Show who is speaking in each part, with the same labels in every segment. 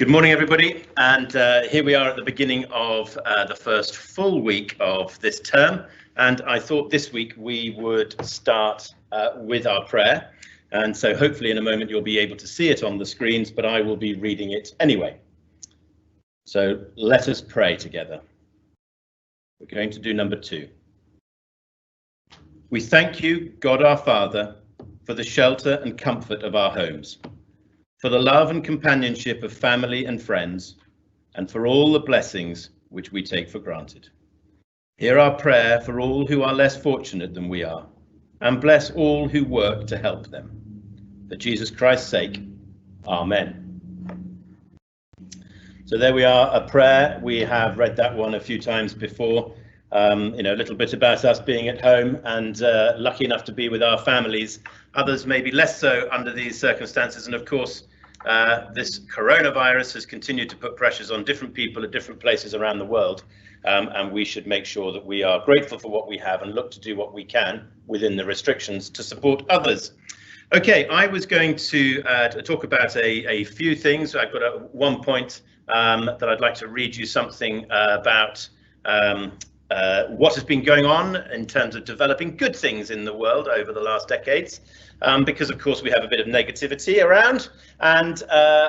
Speaker 1: Good morning, everybody, and here we are at the beginning of the first full week of this term, and I thought this week we would start with our prayer, and so hopefully in a moment you'll be able to see it on the screens, but I will be reading it anyway. So let us pray together. We're going to do number 2. We thank you, God our Father, for the shelter and comfort of our homes, for the love and companionship of family and friends, and for all the blessings which we take for granted. Hear our prayer for all who are less fortunate than we are, and bless all who work to help them. For Jesus Christ's sake, Amen. So there we are, a prayer. We have read that one a few times before. A little bit about us being at home and lucky enough to be with our families. Others maybe less so under these circumstances, and of course this coronavirus has continued to put pressures on different people at different places around the world, and we should make sure that we are grateful for what we have and look to do what we can within the restrictions to support others. Okay, I was going to talk about a few things. I've got one point that I'd like to read you something about what has been going on in terms of developing good things in the world over the last decades, because of course we have a bit of negativity around, and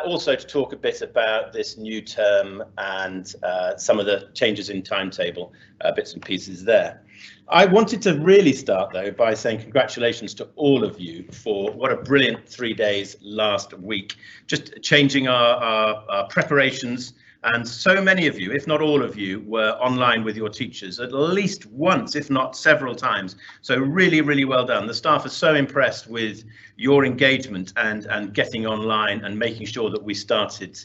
Speaker 1: also to talk a bit about this new term and some of the changes in timetable, bits and pieces there. I wanted to really start though by saying congratulations to all of you for what a brilliant 3 days last week, just changing our preparations. And so many of you, if not all of you, were online with your teachers at least once, if not several times. So really, really well done. The staff are so impressed with your engagement and getting online and making sure that we started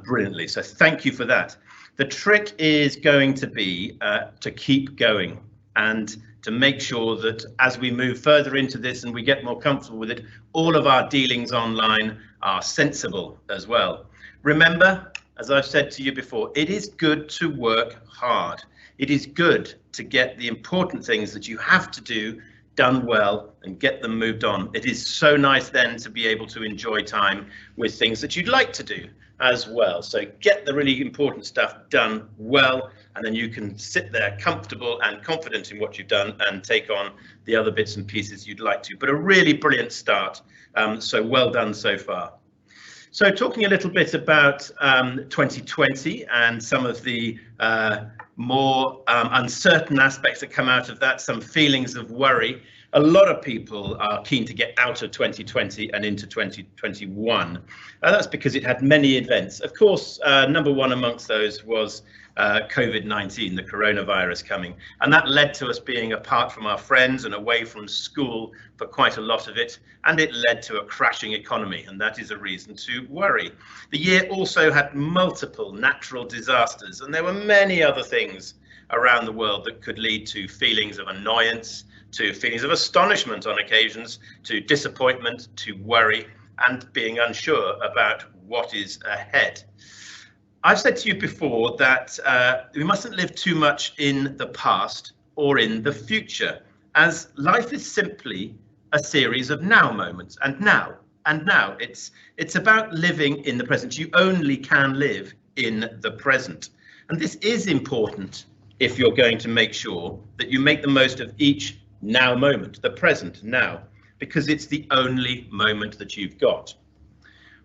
Speaker 1: brilliantly. So thank you for that. The trick is going to be to keep going and to make sure that as we move further into this and we get more comfortable with it, all of our dealings online are sensible as well. Remember, as I've said to you before, it is good to work hard. It is good to get the important things that you have to do done well and get them moved on. It is so nice then to be able to enjoy time with things that you'd like to do as well. So get the really important stuff done well, and then you can sit there comfortable and confident in what you've done and take on the other bits and pieces you'd like to. But a really brilliant start. So well done so far. So talking a little bit about 2020 and some of the more uncertain aspects that come out of that, some feelings of worry. A lot of people are keen to get out of 2020 and into 2021. That's because it had many events. Of course, number one amongst those was COVID-19, the coronavirus coming, and that led to us being apart from our friends and away from school for quite a lot of it, and it led to a crashing economy, and that is a reason to worry. The year also had multiple natural disasters, and there were many other things around the world that could lead to feelings of annoyance, to feelings of astonishment on occasions, to disappointment, to worry, and being unsure about what is ahead. I've said to you before that we mustn't live too much in the past or in the future, as life is simply a series of now moments, and now. It's about living in the present. You only can live in the present. And this is important if you're going to make sure that you make the most of each now moment, the present now, because it's the only moment that you've got.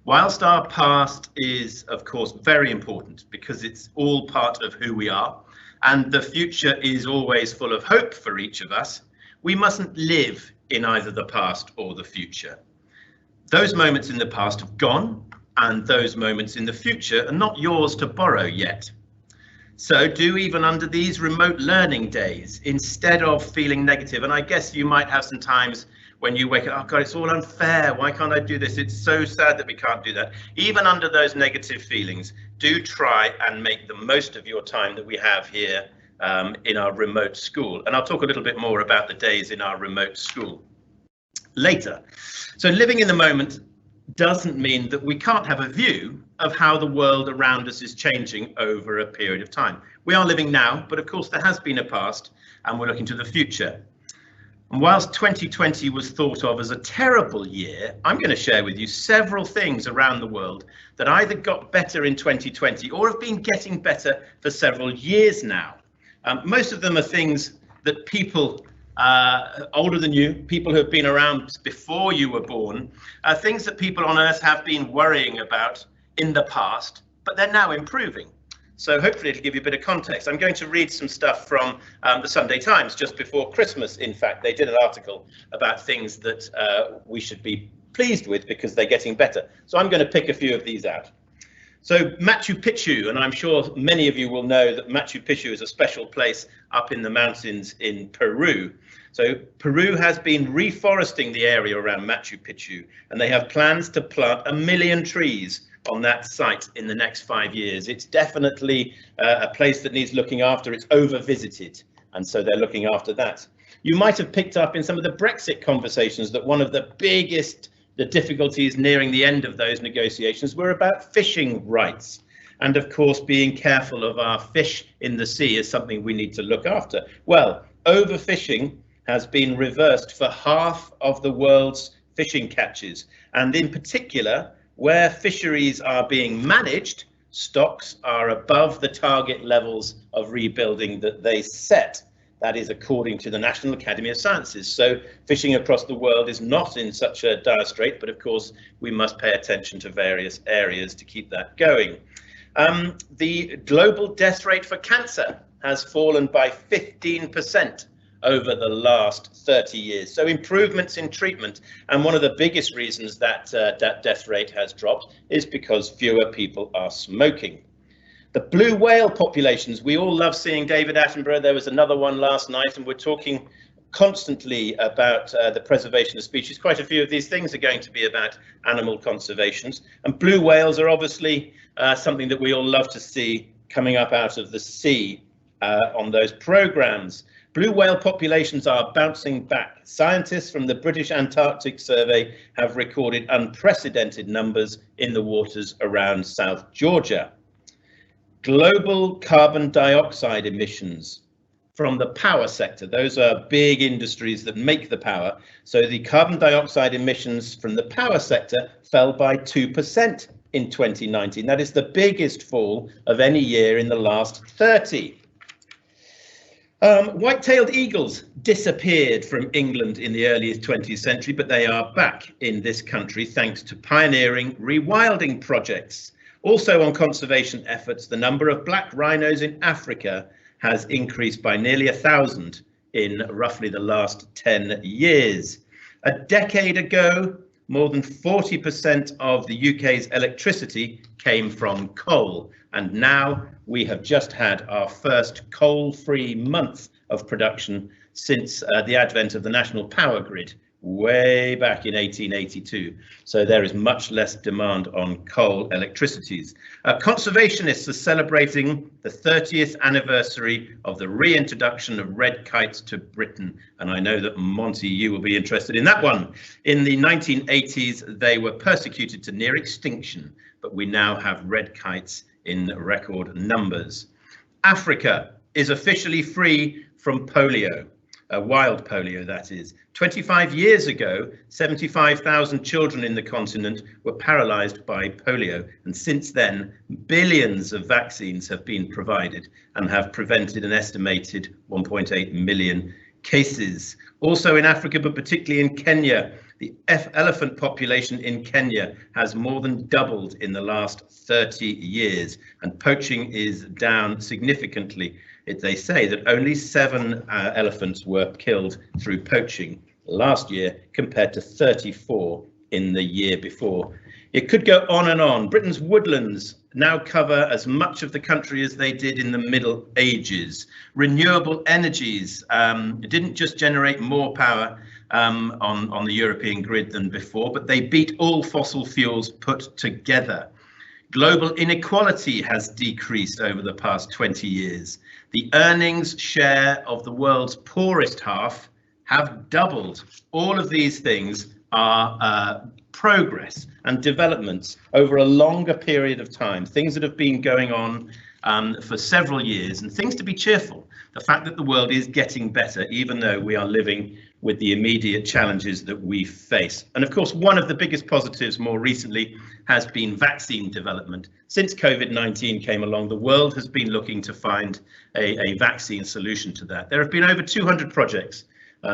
Speaker 1: Whilst our past is, of course, very important because it's all part of who we are, and the future is always full of hope for each of us, we mustn't live in either the past or the future. Those moments in the past have gone, and those moments in the future are not yours to borrow yet. So do even under these remote learning days, instead of feeling negative, and I guess you might have some times when you wake up, oh God, it's all unfair, why can't I do this? It's so sad that we can't do that. Even under those negative feelings, do try and make the most of your time that we have here in our remote school. And I'll talk a little bit more about the days in our remote school later. So living in the moment doesn't mean that we can't have a view of how the world around us is changing over a period of time. We are living now, but of course there has been a past, and we're looking to the future. And whilst 2020 was thought of as a terrible year, I'm going to share with you several things around the world that either got better in 2020 or have been getting better for several years now. Most of them are things that people older than you, people who have been around before you were born, things that people on Earth have been worrying about in the past, but they're now improving. So hopefully it'll give you a bit of context. I'm going to read some stuff from the Sunday Times just before Christmas. In fact, they did an article about things that we should be pleased with because they're getting better. So I'm going to pick a few of these out. So Machu Picchu, and I'm sure many of you will know that Machu Picchu is a special place up in the mountains in Peru. So Peru has been reforesting the area around Machu Picchu, and they have plans to plant 1 million trees on that site in the next 5 years. It's definitely a place that needs looking after. It's over visited, and so they're looking after that. You might have picked up in some of the Brexit conversations that one of the biggest difficulties nearing the end of those negotiations were about fishing rights. And of course, being careful of our fish in the sea is something we need to look after. Well, overfishing has been reversed for half of the world's fishing catches, and in particular, where fisheries are being managed, stocks are above the target levels of rebuilding that they set. That is according to the National Academy of Sciences. So fishing across the world is not in such a dire strait, but of course we must pay attention to various areas to keep that going. The global death rate for cancer has fallen by 15% over the last 30 years. So improvements in treatment, and one of the biggest reasons that that death rate has dropped is because fewer people are smoking. The blue whale populations, we all love seeing David Attenborough. There was another one last night, and we're talking constantly about the preservation of species. Quite a few of these things are going to be about animal conservations, and blue whales are obviously something that we all love to see coming up out of the sea on those programs. Blue whale populations are bouncing back. Scientists from the British Antarctic Survey have recorded unprecedented numbers in the waters around South Georgia. Global carbon dioxide emissions from the power sector. Those are big industries that make the power. So the carbon dioxide emissions from the power sector fell by 2% in 2019. That is the biggest fall of any year in the last 30. White-tailed eagles disappeared from England in the early 20th century, but they are back in this country thanks to pioneering rewilding projects. Also on conservation efforts, the number of black rhinos in Africa has increased by nearly 1,000 in roughly the last 10 years. A decade ago, more than 40% of the UK's electricity came from coal, and now we have just had our first coal-free month of production since the advent of the national power grid way back in 1882. So there is much less demand on coal electricities. Conservationists are celebrating the 30th anniversary of the reintroduction of red kites to Britain. And I know that Monty, you will be interested in that one. In the 1980s, they were persecuted to near extinction, but we now have red kites in record numbers. Africa is officially free from polio. Wild polio, that is. 25 years ago, 75,000 children in the continent were paralysed by polio, and since then, billions of vaccines have been provided and have prevented an estimated 1.8 million cases. Also in Africa, but particularly in Kenya, the elephant population in Kenya has more than doubled in the last 30 years, and poaching is down significantly. They say that only 7 elephants were killed through poaching last year compared to 34 in the year before. It could go on and on. Britain's woodlands now cover as much of the country as they did in the Middle Ages. Renewable energies didn't just generate more power on the European grid than before, but they beat all fossil fuels put together. Global inequality has decreased over the past 20 years. The earnings share of the world's poorest half have doubled. All of these things are progress and developments over a longer period of time, things that have been going on for several years, and things to be cheerful. The fact that the world is getting better, even though we are living with the immediate challenges that we face. And of course, one of the biggest positives more recently has been vaccine development. Since COVID-19 came along, the world has been looking to find a vaccine solution to that. There have been over 200 projects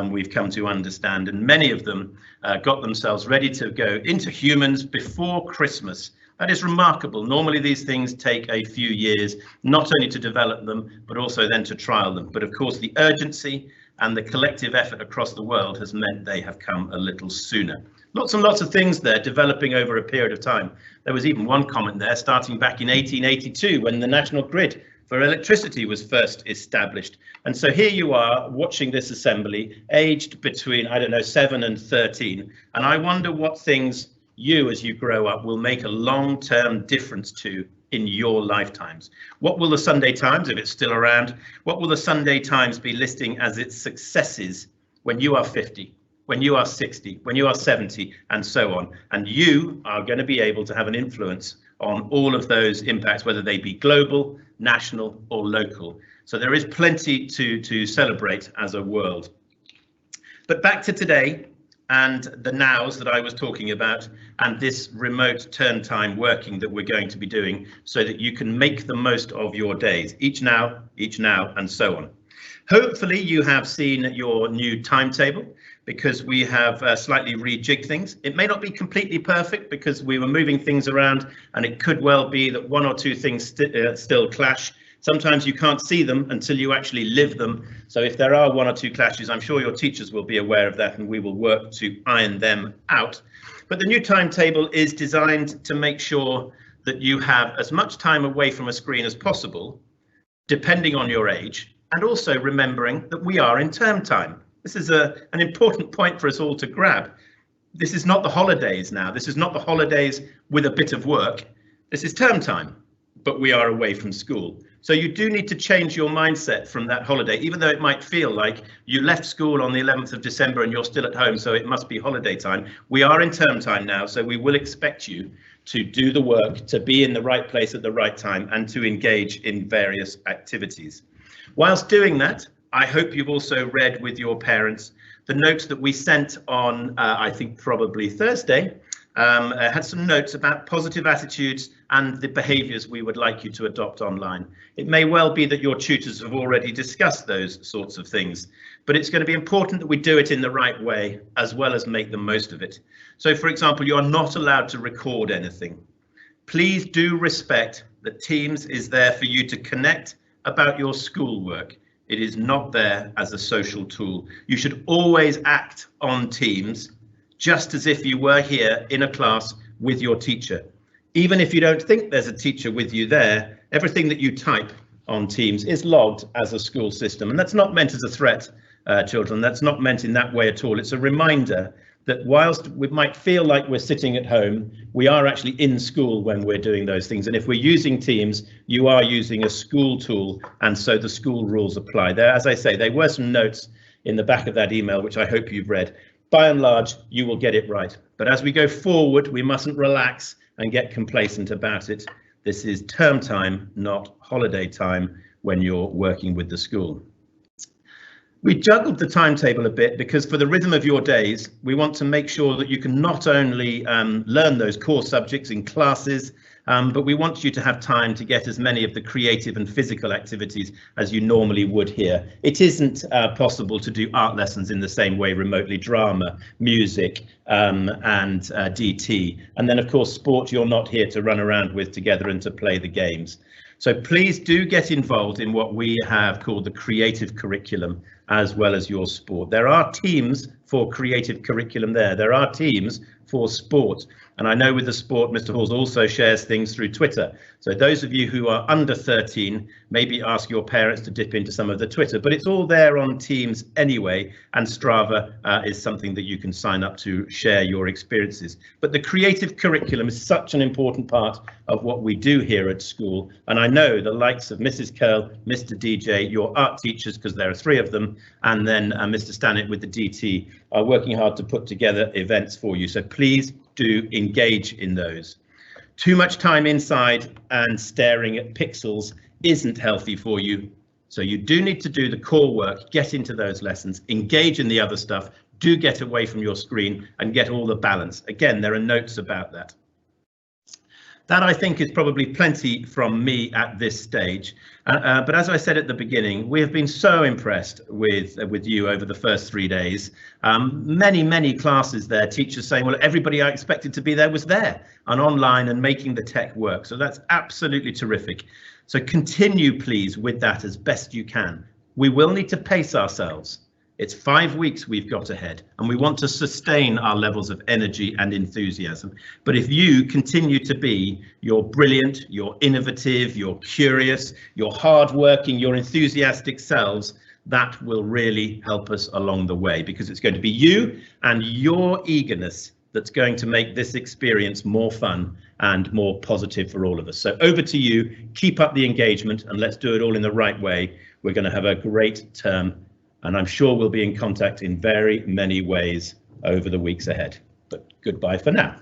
Speaker 1: we've come to understand, and many of them got themselves ready to go into humans before Christmas. That is remarkable. Normally these things take a few years, not only to develop them, but also then to trial them. But of course, the urgency and the collective effort across the world has meant they have come a little sooner. Lots and lots of things there developing over a period of time. There was even one comment there starting back in 1882 when the national grid for electricity was first established. And so here you are watching this assembly, aged between, I don't know, 7 and 13. And I wonder what things you, as you grow up, will make a long-term difference to in your lifetimes. What will the Sunday Times, if it's still around, what will the Sunday Times be listing as its successes when you are 50, when you are 60, when you are 70, and so on? And you are going to be able to have an influence on all of those impacts, whether they be global, national, or local. So there is plenty to celebrate as a world. But back to today and the nows that I was talking about, and this remote turn time working that we're going to be doing so that you can make the most of your days, each now, and so on. Hopefully you have seen your new timetable, because we have slightly rejigged things. It may not be completely perfect because we were moving things around, and it could well be that one or two things still clash. Sometimes you can't see them until you actually live them. So if there are one or two clashes, I'm sure your teachers will be aware of that, and we will work to iron them out. But the new timetable is designed to make sure that you have as much time away from a screen as possible, depending on your age, and also remembering that we are in term time. This is an important point for us all to grab. This is not the holidays now. This is not the holidays with a bit of work. This is term time, but we are away from school. So you do need to change your mindset from that holiday, even though it might feel like you left school on the 11th of December and you're still at home, so it must be holiday time. We are in term time now, so we will expect you to do the work, to be in the right place at the right time, and to engage in various activities. Whilst doing that, I hope you've also read with your parents the notes that we sent on, I think probably Thursday, had some notes about positive attitudes and the behaviours we would like you to adopt online. It may well be that your tutors have already discussed those sorts of things, but it's going to be important that we do it in the right way as well as make the most of it. So, for example, you are not allowed to record anything. Please do respect that Teams is there for you to connect about your schoolwork. It is not there as a social tool. You should always act on Teams just as if you were here in a class with your teacher. Even if you don't think there's a teacher with you there, everything that you type on Teams is logged as a school system. And that's not meant as a threat, children. That's not meant in that way at all. It's a reminder that whilst we might feel like we're sitting at home, we are actually in school when we're doing those things. And if we're using Teams, you are using a school tool, and so the school rules apply. There, as I say, there were some notes in the back of that email, which I hope you've read. By and large, you will get it right. But as we go forward, we mustn't relax and get complacent about it. This is term time, not holiday time when you're working with the school. We juggled the timetable a bit because for the rhythm of your days, we want to make sure that you can not only learn those core subjects in classes, but we want you to have time to get as many of the creative and physical activities as you normally would here. It isn't possible to do art lessons in the same way remotely, drama, music, and DT. And then, of course, sport you're not here to run around with together and to play the games. So please do get involved in what we have called the creative curriculum, as well as your sport. There are teams for creative curriculum there. There are teams for sport. And I know with the sport, Mr. Halls also shares things through Twitter. So those of you who are under 13, maybe ask your parents to dip into some of the Twitter, but it's all there on Teams anyway. And Strava is something that you can sign up to share your experiences. But the creative curriculum is such an important part of what we do here at school. And I know the likes of Mrs. Curl, Mr. DJ, your art teachers, because there are 3 of them, and then Mr. Stannett with the DT are working hard to put together events for you. So please do engage in those. Too much time inside and staring at pixels isn't healthy for you. So you do need to do the core work, get into those lessons, engage in the other stuff, do get away from your screen and get all the balance. Again, there are notes about that. That, I think, is probably plenty from me at this stage. But as I said at the beginning, we have been so impressed with you over the first 3 days. Many classes there, teachers saying, well, everybody I expected to be there was there and online and making the tech work. So that's absolutely terrific. So continue, please, with that as best you can. We will need to pace ourselves. It's 5 weeks we've got ahead, and we want to sustain our levels of energy and enthusiasm. But if you continue to be your brilliant, your innovative, your curious, your hardworking, your enthusiastic selves, that will really help us along the way, because it's going to be you and your eagerness that's going to make this experience more fun and more positive for all of us. So over to you, keep up the engagement, and let's do it all in the right way. We're going to have a great term, and I'm sure we'll be in contact in very many ways over the weeks ahead. But goodbye for now.